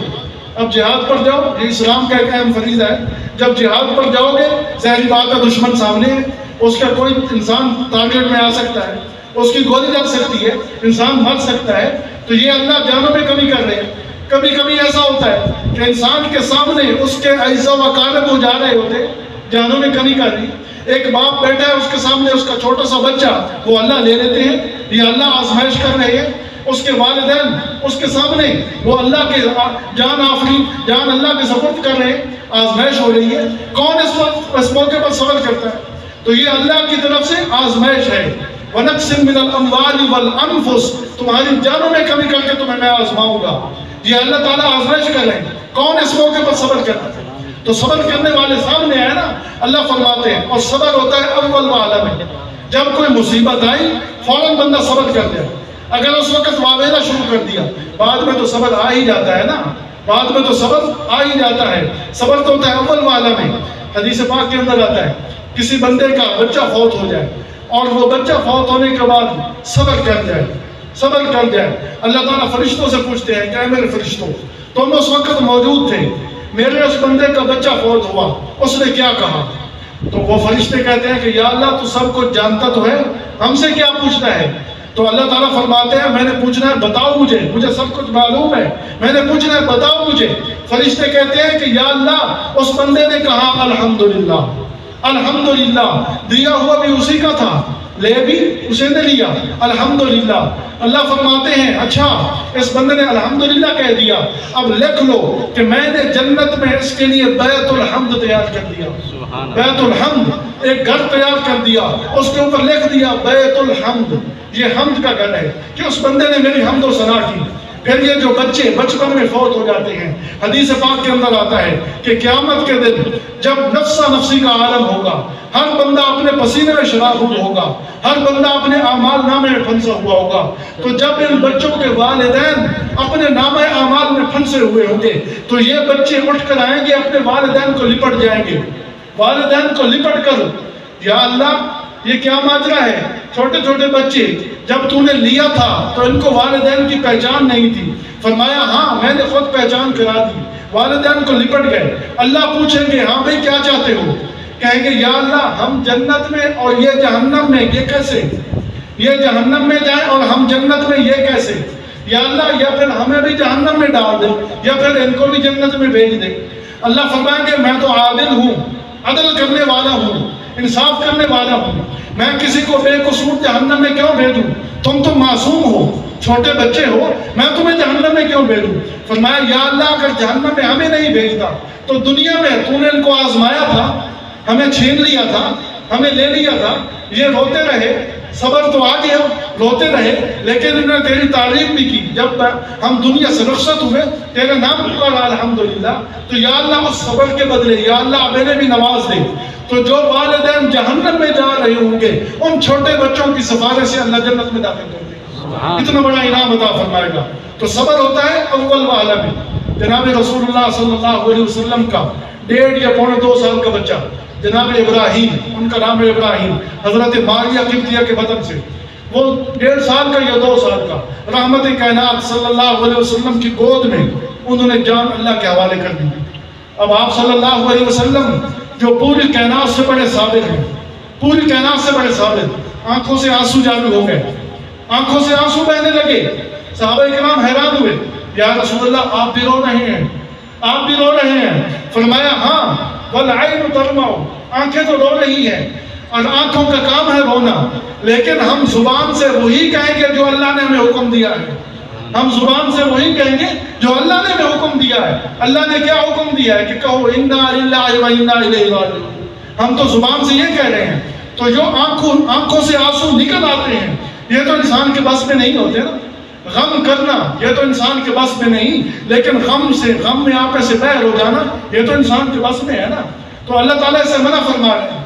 اب جہاد پر جاؤ، یہ اسلام کا ایک اہم فریضہ ہے. جب جہاد پر جاؤ گے، ظاہری بات ہے دشمن سامنے ہے، اس کا کوئی انسان ٹارگیٹ میں آ سکتا ہے، اس کی گولی لگ سکتی ہے، انسان مر سکتا ہے. تو یہ اللہ جانوں میں کمی کر رہے ہیں. کبھی کبھی ایسا ہوتا ہے کہ انسان کے سامنے اس کے اعزاء و اقارب وہ جا رہے ہوتے، جانوں میں کمی کر رہی. ایک باپ بیٹھا ہے، اس کے سامنے اس کا چھوٹا سا بچہ وہ اللہ لے لیتے ہیں. یہ اللہ آزمائش کر رہے ہیں. اس کے والدین اس کے سامنے وہ اللہ کے جان آفرین، جان اللہ کے سپرد کر رہے ہیں. آزمائش ہو رہی ہے. کون اس موقع پر صبر کرتا ہے؟ تو یہ اللہ کی طرف سے آزمائش ہے. وَنَقْسِمْ مِنَ الْأَمْوَالِ وَالْأَنفُسِ، تمہاری جانوں میں کمی کر کے تمہیں میں آزماؤں گا. یہ اللہ تعالیٰ آزمائش کر رہے ہیں. کون اس موقع پر صبر کرتا ہے؟ تو صبر کرنے والے سامنے آئے نا. اللہ فرماتے ہیں، اور صبر ہوتا ہے اول عالم ہے. جب کوئی مصیبت آئی فوراً بندہ صبر کر دیا. اگر اس وقت واویلا شروع کر دیا، بعد میں تو صبر آ ہی جاتا ہے نا. بعد میں تو صبر آ ہی جاتا ہے. صبر تو ہوتا ہے اول عالم ہے. حدیث پاک کے اندر آتا ہے کسی بندے کا بچہ فوت ہو جائے اور وہ بچہ فوت ہونے کے بعد صبر کر جائے، صبر کر جائے. اللہ تعالیٰ فرشتوں سے پوچھتے ہیں کہ اے میرے فرشتوں، تم اس وقت موجود تھے، میرے اس بندے کا بچہ فوت ہوا، اس نے کیا کہا؟ تو وہ فرشتے کہتے ہیں کہ یا اللہ تو سب کچھ جانتا تو ہے، ہم سے کیا پوچھنا ہے؟ تو اللہ تعالیٰ فرماتے ہیں میں نے پوچھنا ہے بتاؤ مجھے سب کچھ معلوم ہے، میں نے پوچھنا ہے بتاؤ مجھے. فرشتے کہتے ہیں کہ یا اللہ اس بندے نے کہا الحمدللہ، الحمدللہ، دیا ہوا بھی اسی کا تھا، لے بھی اسے نے لیا، الحمدللہ. اللہ فرماتے ہیں اچھا اس بندے نے الحمدللہ کہہ دیا، اب لکھ لو کہ میں نے جنت میں اس کے لیے بیت الحمد تیار کر دیا. بیت الحمد ایک گھر تیار کر دیا، اس کے اوپر لکھ دیا بیت الحمد. یہ حمد کا گھر ہے کہ اس بندے نے میری حمد و ثنا کی. پھر یہ جو بچے بچپن میں فوت ہو جاتے ہیں، حدیث پاک کے اندر آتا ہے کہ قیامت کے دن جب نفسا نفسی کا عالم ہوگا، ہر بندہ اپنے پسینے میں شرابور ہوگا، ہر بندہ اپنے اعمال نامے میں پھنسا ہوا ہوگا. تو جب ان بچوں کے والدین اپنے نامہ اعمال میں پھنسے ہوئے ہوں گے تو یہ بچے اٹھ کر آئیں گے، اپنے والدین کو لپٹ جائیں گے. والدین کو لپٹ کر یا اللہ یہ کیا ماجرا ہے؟ چھوٹے چھوٹے بچے جب تو نے لیا تھا تو ان کو والدین کی پہچان نہیں تھی. فرمایا ہاں میں نے خود پہچان کرا دی. والدین کو لپٹ گئے. اللہ پوچھیں گے ہاں بھائی کیا چاہتے ہو؟ کہیں گے یا اللہ ہم جنت میں اور یہ جہنم میں، یہ کیسے؟ یہ جہنم میں جائیں اور ہم جنت میں، یہ کیسے؟ یا اللہ یا پھر ہمیں بھی جہنم میں ڈال دے یا پھر ان کو بھی جنت میں بھیج دے. اللہ فرمائیں گے میں تو عادل ہوں، عدل کرنے والا ہوں، انصاف کرنے والا ہوں. میں کسی کو بے قصور جہنم میں کیوں بھیجوں؟ تم تو معصوم ہو، چھوٹے بچے ہو، میں تمہیں جہنم میں کیوں بھیجوں؟ فرمایا یا اللہ اگر جہنم میں ہمیں نہیں بھیجتا تو دنیا میں تو نے ان کو آزمایا تھا، ہمیں چھین لیا تھا، ہمیں لے لیا تھا، یہ روتے رہے، صبر تو آ گیا، روتے رہے، لیکن انہوں نے تیری تعریف بھی کی. جب ہم دنیا سے رخصت ہوئے تیرا نام پکارا الحمدللہ. تو یا اللہ اس صبر کے بدلے یا اللہ میرے بھی نواز دے. تو جو والدین جہنم میں جا رہے ہوں گے ان چھوٹے بچوں کی سفارش سے اللہ جنت میں داخل کر دے گا. اتنا بڑا انعام عطا فرمائے گا. تو صبر ہوتا ہے اول عالم. جناب رسول اللہ صلی اللہ علیہ وسلم کا 1.5 یا 2.25 سال کا بچہ جناب ابراہیم، ان کا نام ہے ابراہیم، حضرت ماریہ قبطیہ کے بدن سے، وہ 1.5 سال کا یا 2 سال کا رحمت کائنات صلی اللہ علیہ وسلم کی گود میں انہوں نے جان اللہ کے حوالے کر دی. اب آپ صلی اللہ علیہ وسلم جو پوری کائنات سے بڑے صابر ہیں، پوری کائنات سے بڑے صابر، آنکھوں سے آنسو جاری ہو گئے، آنکھوں سے آنسو بہنے لگے. صحابہ کرام حیران ہوئے، یا رسول اللہ آپ بھی رو رہے ہیں، آپ بھی رو رہے ہیں. فرمایا ہاں والعین تدمع، آنکھیں تو رو رہی ہیں اور آنکھوں کا کام ہے رونا، لیکن ہم زبان سے وہی کہیں گے جو اللہ نے ہمیں حکم دیا ہے. ہم زبان سے وہی کہیں گے جو اللہ نے ہمیں حکم دیا ہے. اللہ نے کیا حکم دیا ہے کہ کہو انا للہ و انا الیہ راجعون. ہم تو زبان سے یہ کہہ رہے ہیں. تو جو آنکھوں سے آنسو نکل آتے ہیں یہ تو انسان کے بس میں نہیں ہوتے نا. غم کرنا یہ تو انسان کے بس میں نہیں، لیکن غم میں آپے سے بہر ہو جانا یہ تو انسان کے بس میں ہے نا. تو اللہ تعالیٰ سے منع فرما رہے ہیں.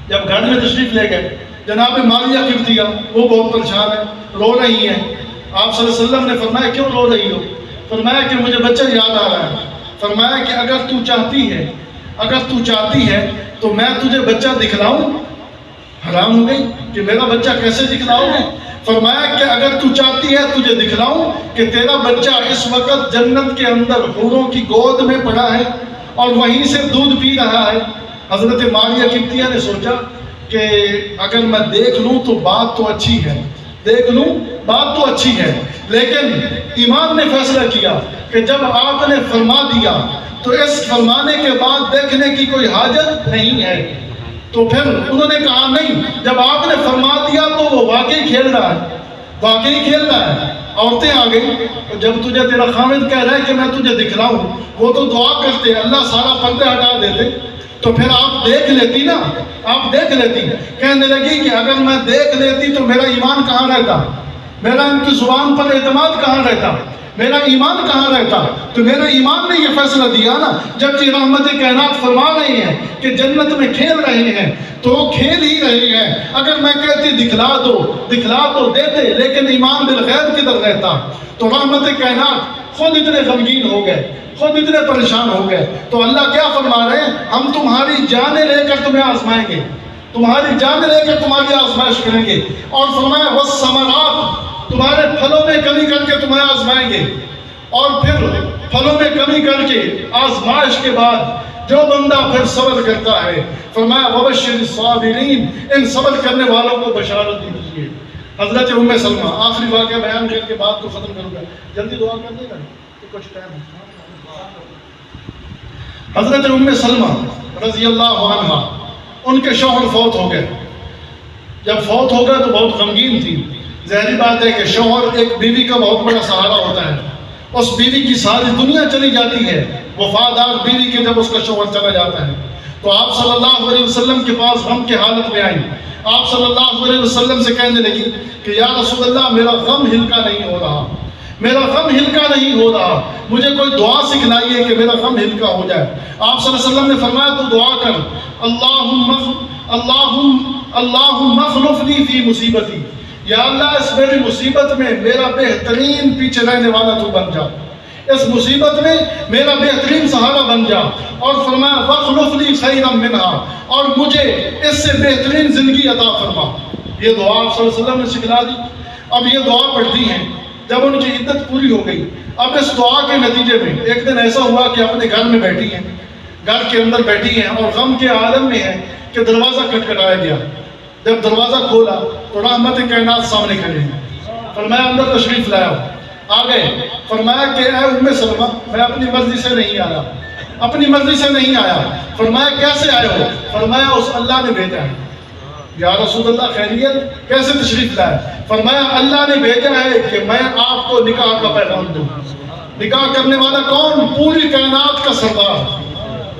جب گھر میں تشریف لے گئے جناب ماریہ قبطیہ، وہ بہت پریشان ہے، رو رہی ہیں. آپ صلی اللہ علیہ وسلم نے فرمایا کیوں رو رہی ہو؟ فرمایا کہ مجھے بچہ یاد آ رہا ہے. فرمایا کہ اگر تو چاہتی ہے، اگر تو چاہتی ہے تو میں تجھے بچہ دکھلاؤں. حیران ہو گئی کہ میرا بچہ کیسے دکھلاؤں گے؟ فرمایا کہ اگر تو چاہتی ہے تجھے دکھلاؤں کہ تیرا بچہ اس وقت جنت کے اندر حوروں کی گود میں پڑا ہے اور وہیں سے دودھ پی رہا ہے. حضرت ماریہ قبطیہ نے سوچا کہ اگر میں دیکھ لوں تو بات تو اچھی ہے، دیکھ لوں بات تو اچھی ہے، لیکن ایمان نے فیصلہ کیا کہ جب آپ نے فرما دیا تو اس فرمانے کے بعد دیکھنے کی کوئی حاجت نہیں ہے. تو پھر انہوں نے کہا نہیں، جب آپ نے فرما دیا تو وہ واقعی کھیل رہا ہے، واقعی کھیل رہا ہے. عورتیں آ گئی، جب تجھے تیرا خامد کہہ رہا ہے کہ میں تجھے دکھلاؤں، وہ تو دعا کرتے اللہ سارا پردے ہٹا دیتے، تو پھر آپ دیکھ لیتی نا، آپ دیکھ لیتی. کہنے لگی کہ اگر میں دیکھ لیتی تو میرا ایمان کہاں رہتا، میرا ان کی زبان پر اعتماد کہاں رہتا، میرا ایمان کہاں رہتا؟ تو میرا ایمان نے یہ فیصلہ دیا نا، جب کہ رحمت کائنات فرما رہے ہیں کہ جنت میں کھیل رہے ہیں تو وہ کھیل ہی رہے ہیں. اگر میں کہتی دکھلا دو دیتے، لیکن ایمان بالغیب کدھر رہتا؟ تو رحمت کائنات خود اتنے غمگین ہو گئے، خود اتنے پریشان ہو گئے. تو اللہ کیا فرما رہے ہیں؟ ہم تمہاری جانیں لے کر تمہیں آزمائیں گے، تمہاری جانیں لے کر تمہاری آزمائش کریں گے. اور فرمایا والثمرات، تمہارے پھلوں میں کمی کر کے تمہیں آزمائیں گے. اور پھر پھلوں میں کمی کر کے آزمائش کے بعد جو بندہ پھر صبر کرتا ہے، فرمایا وبشر الصابرین، ان صبر کرنے والوں کو بشارت دیجیے. حضرت ام سلمہ، آخری واقعہ بیان کر کے بات کو ختم کروں گا، جلدی دعا کر دے گا تو کچھ ٹائم ہے. حضرت ام سلمہ رضی اللہ عنہا، ان کے شوہر فوت ہو گئے. جب فوت ہو گئے تو بہت غمگین تھی. ظاہری بات ہے کہ شوہر ایک بیوی کا بہت بڑا سہارا ہوتا ہے. اس بیوی کی ساری دنیا چلی جاتی ہے، وفادار بیوی کے جب اس کا شوہر چلا جاتا ہے. تو آپ صلی اللہ علیہ وسلم کے پاس غم کی حالت میں آئی. آپ صلی اللہ علیہ وسلم سے کہنے لگی کہ یا رسول اللہ، میرا غم ہلکا نہیں ہو رہا، میرا غم ہلکا نہیں ہو رہا، مجھے کوئی دعا سکھلائیے کہ میرا غم ہلکا ہو جائے. آپ صلی اللہ علیہ وسلم نے فرمایا تو دعا کر، اللہم اخلفنی فی مصیبتی، یا اللہ اس میری مصیبت میں میرا بہترین پیچھے رہنے والا تو بن جا، اس مصیبت میں میرا بہترین سہارا بن جا. اور فرمایا وَاخْلُفْنِي خَيْرًا مِنْهَا، اور مجھے اس سے بہترین زندگی عطا فرما. یہ دعا آپ صلی اللہ علیہ وسلم نے سکھلا دی. اب یہ دعا پڑھتی ہیں جب ان کی عدت پوری ہو گئی. اب اس دعا کے نتیجے میں ایک دن ایسا ہوا کہ اپنے گھر میں بیٹھی ہیں، گھر کے اندر بیٹھی ہیں اور غم کے عالم میں ہیں کہ دروازہ کھٹکھٹایا گیا. جب دروازہ کھولا تو رحمت کائنات سامنے کھڑے ہیں. فرمایا اندر تشریف لایا. آ گئے. فرمایا کہ اے ام سلمہ، میں اپنی مرضی سے نہیں آیا، اپنی مرضی سے نہیں آیا. فرمایا کیسے آئے ہو؟ فرمایا اس اللہ نے بھیجا ہے. یا رسول اللہ خیریت، کیسے تشریف لائے؟ فرمایا اللہ نے بھیجا ہے کہ میں آپ کو نکاح کا پیغام دوں. نکاح کرنے والا کون؟ پوری کائنات کا سردار،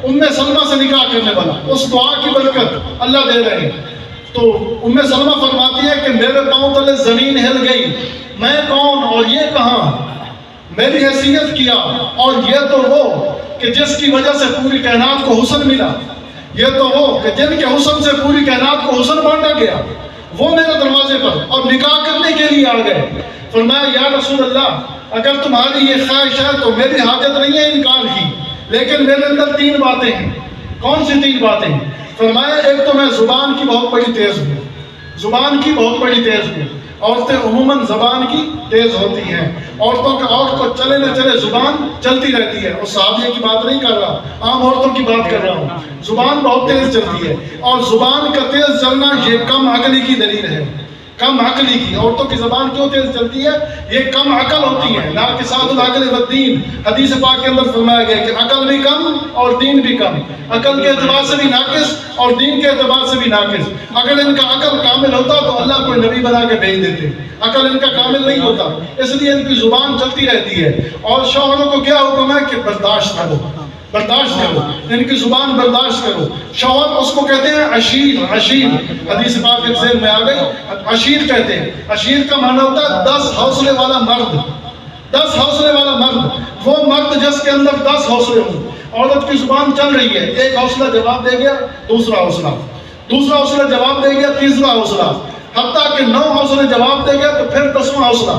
ام سلمہ سے نکاح کرنے والا. اس دعا کی برکت اللہ دے رہے ہیں. تو ام سلمہ فرماتی ہے کہ میرے پاؤں تلے زمین ہل گئی، میں کون اور یہ کہاں، میری حیثیت کیا. اور یہ تو وہ کہ جس کی وجہ سے پوری کائنات کو حسن ملا، یہ تو وہ کہ جن کے حسن سے پوری کائنات کو حسن بانٹا گیا، وہ میرے دروازے پر اور نکاح کرنے کے لیے آ گئے. فرمایا یا رسول اللہ، اگر تمہاری یہ خواہش ہے تو میری حاجت نہیں ہے انکار کی، لیکن میرے اندر 3 باتیں ہیں. کون سی 3 باتیں؟ فرمایا ایک تو میں زبان کی بہت بڑی تیز ہوں، زبان کی بہت بڑی تیز ہوں. عورتیں عموماً زبان کی تیز ہوتی ہیں. عورت کو چلے نہ چلے زبان چلتی رہتی ہے. اور صحابیہ کی بات نہیں کر رہا، عام عورتوں کی بات کر رہا ہوں. زبان بہت تیز چلتی ہے، اور زبان کا تیز چلنا یہ کم عقلی کی دلیل ہے. کم عقلی کی. عورتوں کی زبان کیوں تیز چلتی ہے؟ یہ کم عقل ہوتی ہے. ناقصات العقل والدین، حدیث پاک کے اندر فرمایا گیا کہ عقل بھی کم اور دین بھی کم. عقل کے اعتبار سے بھی ناقص اور دین کے اعتبار سے بھی ناقص. اگر ان کا عقل کامل ہوتا تو اللہ کوئی نبی بنا کے بھیج دیتے. عقل ان کا کامل نہیں ہوتا، اس لیے ان کی زبان چلتی رہتی ہے. اور شوہروں کو کیا حکم ہے کہ برداشت کرو، برداشت کرو، ان کی زبان برداشت کرو. شوہر اس کو کہتے ہیں عشیر. عشیر حدیث پاک کے ذہن میں آ گئی. عشیر کہتے ہیں، عشیر کا معنی ہوتا ہے 10 حوصلے والا مرد. 10 حوصلے والا مرد، وہ مرد جس کے اندر 10 حوصلے ہوں. عورت کی زبان چل رہی ہے، ایک حوصلہ جواب دے گیا، دوسرا حوصلہ، دوسرا حوصلہ جواب دے گیا، تیسرا حوصلہ، حتیٰ کہ 9 حوصلے جواب دے گیا تو پھر 10واں حوصلہ.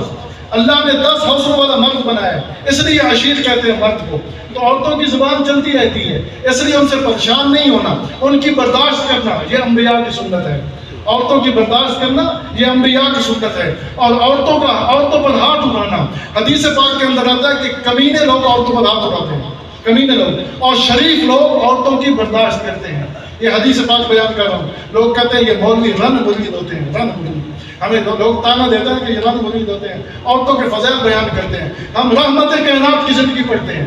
اللہ نے 10 حوصلوں والا مرد بنایا ہے، اس لیے عشیر کہتے ہیں مرد کو۔ تو عورتوں کی زبان چلتی رہتی ہے، اس لیے ان سے پریشان نہیں ہونا، ان کی برداشت کرنا، یہ انبیاء کی سنت ہے۔ عورتوں کی برداشت کرنا یہ انبیاء کی سنت ہے۔ اور عورتوں پر ہاتھ اٹھانا، حدیث پاک کے اندر آتا ہے کہ کمینے لوگ عورتوں پر ہاتھ اٹھاتے ہیں، کمینے لوگ، اور شریف لوگ عورتوں کی برداشت کرتے ہیں۔ یہ حدیث پاک بیان کر رہا ہوں۔ لوگ کہتے ہیں یہ مولوی رن مرید ہوتے ہیں، رن مرید، ہمیں لوگ تانا دیتے ہیں کہ یہ رن مرید ہوتے ہیں، عورتوں کے فضائل بیان کرتے ہیں۔ ہم رحمت کائنات کی زندگی پڑھتے ہیں۔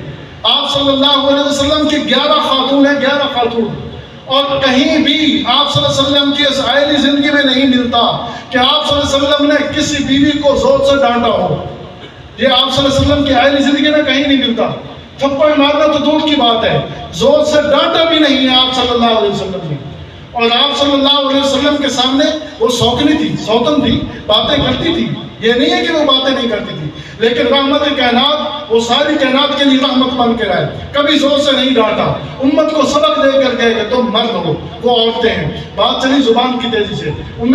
آپ صلی اللہ علیہ وسلم کی 11 خاتون ہیں، 11 خاتون، اور کہیں بھی آپ صلی اللہ علیہ وسلم کی اس آئلی زندگی میں نہیں ملتا کہ آپ صلی اللہ علیہ وسلم نے کسی بیوی کو زور سے ڈانٹا ہو۔ یہ آپ صلی اللہ علیہ وسلم کی آئلی زندگی میں کہیں نہیں ملتا۔ تھپڑ مارنا تو دور کی بات ہے، زور سے ڈانٹا بھی نہیں ہے آپ صلی اللہ علیہ وسلم نے۔ اور آپ صلی اللہ علیہ وسلم کے سامنے وہ سوکنی تھی، سوتن تھی، باتیں کرتی تھی، یہ نہیں ہے کہ وہ باتیں نہیں کرتی تھی، لیکن رحمت کائنات وہ ساری کائنات کے لیے رحمت بن کے رہے، کبھی زور سے نہیں ڈانٹا، امت کو سبق دے کر گئے کہ تم مرد ہو، وہ عورتیں ہیں۔ بات چلی زبان کی تیزی سے،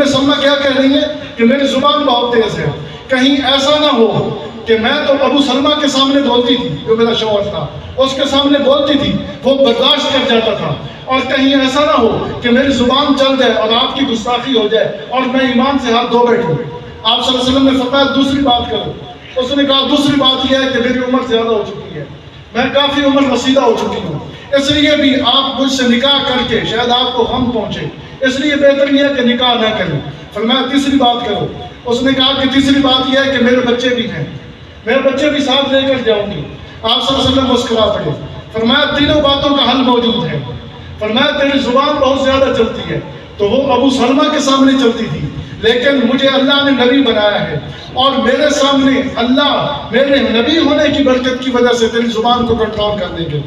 سلمہ کیا کہہ رہی ہیں کہ میری زبان بہت تیز ہے، کہیں ایسا نہ ہو کہ میں تو ابو سلمہ کے سامنے بولتی تھی، جو میرا شوہر تھا، اس کے سامنے بولتی تھی، وہ برداشت کر جاتا تھا، اور کہیں ایسا نہ ہو کہ میری زبان چل جائے اور آپ کی گستاخی ہو جائے اور میں ایمان سے ہاتھ دھو بیٹھوں۔ آپ صلی اللہ علیہ وسلم نے فرمایا دوسری بات کرو۔ اس نے کہا دوسری بات یہ ہے کہ میری عمر زیادہ ہو چکی ہے، میں کافی عمر رسیدہ ہو چکی ہوں، اس لیے بھی آپ مجھ سے نکاح کر کے شاید آپ کو غم پہنچے، اس لیے بہتر یہ ہے کہ نکاح نہ کریں۔ فرمایا تیسری بات کرو۔ اس نے کہا کہ تیسری بات یہ ہے کہ میرے بچے بھی ہیں، میرے بچے بھی ساتھ لے کر جاؤں گی۔ آپ صلی اللہ علیہ وسلم مسکرا پڑے۔ فرمایا تینوں باتوں کا حل موجود ہے۔ فرمایا تیری زبان بہت زیادہ چلتی ہے، تو وہ ابو سلمہ کے سامنے چلتی تھی، لیکن مجھے اللہ نے نبی بنایا ہے، اور میرے سامنے اللہ میرے نبی ہونے کی برکت کی وجہ سے تیری زبان کو کنٹرول کر دیں گے،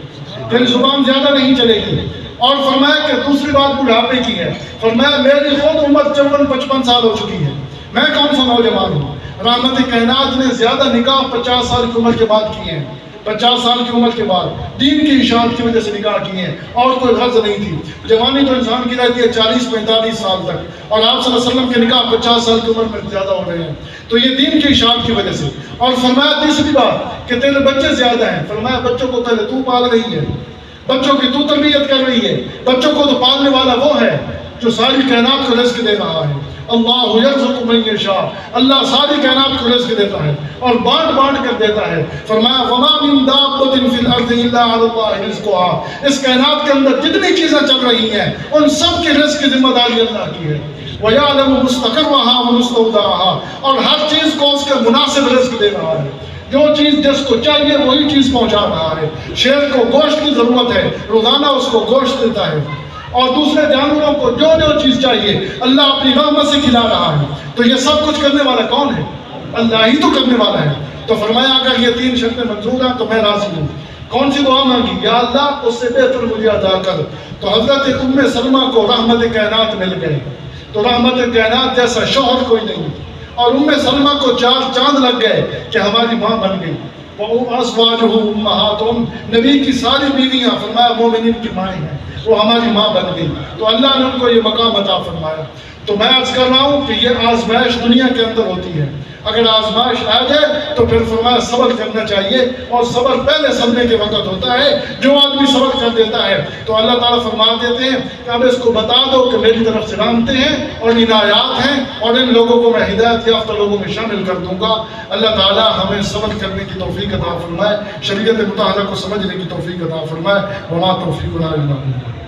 تیری زبان زیادہ نہیں چلے گی۔ اور فرمایا کہ دوسری بات بڑھاپے کی ہے۔ فرمایا میری خود عمر 54-55 سال ہو چکی ہے، میں کون سا نوجوان ہوں۔ رحمت کائنات نے زیادہ نکاح 50 سال کی عمر کے بعد کیے ہیں، 50 سال کی عمر کے بعد دین کی اشاعت کی وجہ سے نکاح کیے ہیں، اور کوئی غرض نہیں تھی۔ جوانی تو انسان کی رہتی ہے 40-45 سال تک، اور آپ صلی اللہ علیہ وسلم کے نکاح 50 سال کی عمر میں زیادہ ہو رہے ہیں، تو یہ دین کی اشاعت کی وجہ سے۔ اور فرمایا تیسری بات کہ تیرے بچے زیادہ ہیں۔ فرمایا بچوں کو پہلے تو پال رہی ہے، بچوں کی تو تربیت کر رہی ہے، بچوں کو تو پالنے والا وہ ہے جو ساری کائنات کو رزق دے رہا ہے۔ اللہ یرزق من یشاء، اللہ ساری کائنات کو رزق دیتا ہے اور بانٹ بانٹ کر دیتا ہے۔ فرمایا وما من دابۃ فی الارض الا علی اللہ رزقها، اس کائنات کے اندر جتنی چیزیں چل رہی ہیں ان سب کے رزق کی ذمہ داری اللہ کی ہے۔ وَيَعْلَمُ مُسْتَقَرَّهَا وَمُسْتَوْدَعَهَا، اور ہر چیز کو اس کے مناسب رزق دے رہا ہے، جو چیز جس کو چاہیے وہی چیز پہنچا رہا ہے۔ شیر کو گوشت کی ضرورت ہے، روزانہ اس کو گوشت دیتا ہے، اور دوسرے جانوروں کو جو جو چیز چاہیے اللہ اپنی رحمت سے کھلا رہا ہے۔ تو یہ سب کچھ کرنے والا کون ہے؟ اللہ ہی تو کرنے والا ہے۔ تو فرمایا اگر یہ 3 شرطیں منظور ہیں تو میں راضی ہوں۔ کون سی دعا مانگی؟ یا اللہ اس سے بہتر مجھے عطا کر۔ تو حضرت ام سلمہ کو رحمت کائنات مل گئے، تو رحمت کائنات جیسا شوہر کوئی نہیں، اور ام سلمہ کو 4 چاند لگ گئے کہ ہماری ماں بن گئی۔ وَأَزْوَاجُهُ أُمَّهَاتُهُمْ، نبی کی ساری بیویاں فرمایا مومنین کی مائیں ہیں، وہ ہماری ماں بن گئی۔ تو اللہ نے ان کو یہ مقام عطا فرمایا۔ تو میں عرض کر رہا ہوں کہ یہ آزمائش دنیا کے اندر ہوتی ہے، اگر آزمائش آ جائے تو پھر فرمایا صبر کرنا چاہیے، اور صبر پہلے صدمے کے وقت ہوتا ہے۔ جو آدمی صبر کر دیتا ہے تو اللہ تعالیٰ فرما دیتے ہیں کہ اب اس کو بتا دو کہ میری طرف سے رحمتیں ہیں اور عنایات ہیں، اور ان لوگوں کو میں ہدایت یافتہ لوگوں میں شامل کر دوں گا۔ اللہ تعالیٰ ہمیں صبر کرنے کی توفیق عطا فرمائے، شریعت مطالعہ کو سمجھنے کی توفیق عطا فرمائے۔ وما توفیقنا الا باللہ۔